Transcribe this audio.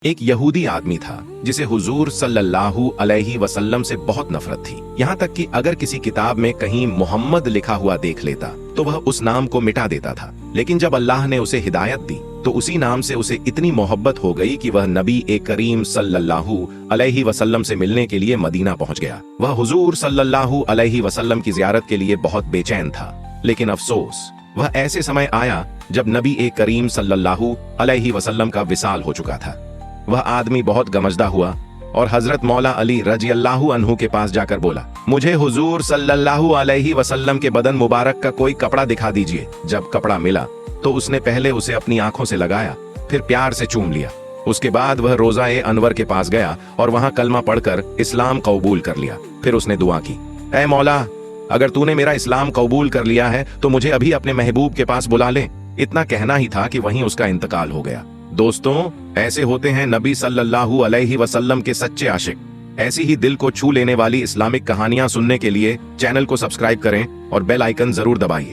एक यहूदी आदमी था जिसे हुजूर सल्लल्लाहु अलैहि वसल्लम से बहुत नफरत थी। यहाँ तक कि अगर किसी किताब में कहीं मोहम्मद लिखा हुआ देख लेता तो वह उस नाम को मिटा देता था। लेकिन जब अल्लाह ने उसे हिदायत दी तो उसी नाम से उसे इतनी मोहब्बत हो गई कि वह नबी ए करीम सल्लल्लाहु अलैहि वसल्लम से मिलने के लिए मदीना पहुंच गया। वह हुजूर सल्लल्लाहु अलैहि वसल्लम की ज़ियारत के लिए बहुत बेचैन था। लेकिन अफसोस, वह ऐसे समय आया जब नबी ए करीम सल्लल्लाहु अलैहि वसल्लम का विसाल हो चुका था। वह आदमी बहुत गमजदा हुआ और हजरत मौला अली रजी अल्लाहु अन्हु के पास जाकर बोला, मुझे हुजूर सल्लल्लाहु अलैहि वसल्लम के बदन मुबारक का कोई कपड़ा दिखा दीजिए। जब कपड़ा मिला तो उसने पहले उसे अपनी आंखों से लगाया, फिर प्यार से चूम लिया। उसके बाद वह रोजा ए अनवर के पास गया और वहां कलमा पढ़कर इस्लाम कबूल कर लिया। फिर उसने दुआ की, ऐ मौला, अगर तूने मेरा इस्लाम कबूल कर लिया है तो मुझे अभी अपने महबूब के पास बुला ले। इतना कहना ही था कि वहीं उसका इंतकाल हो गया। दोस्तों, ऐसे होते हैं नबी सल्लल्लाहु अलैहि वसल्लम के सच्चे आशिक। ऐसी ही दिल को छू लेने वाली इस्लामिक कहानियां सुनने के लिए चैनल को सब्सक्राइब करें और बेल आइकन जरूर दबाइए।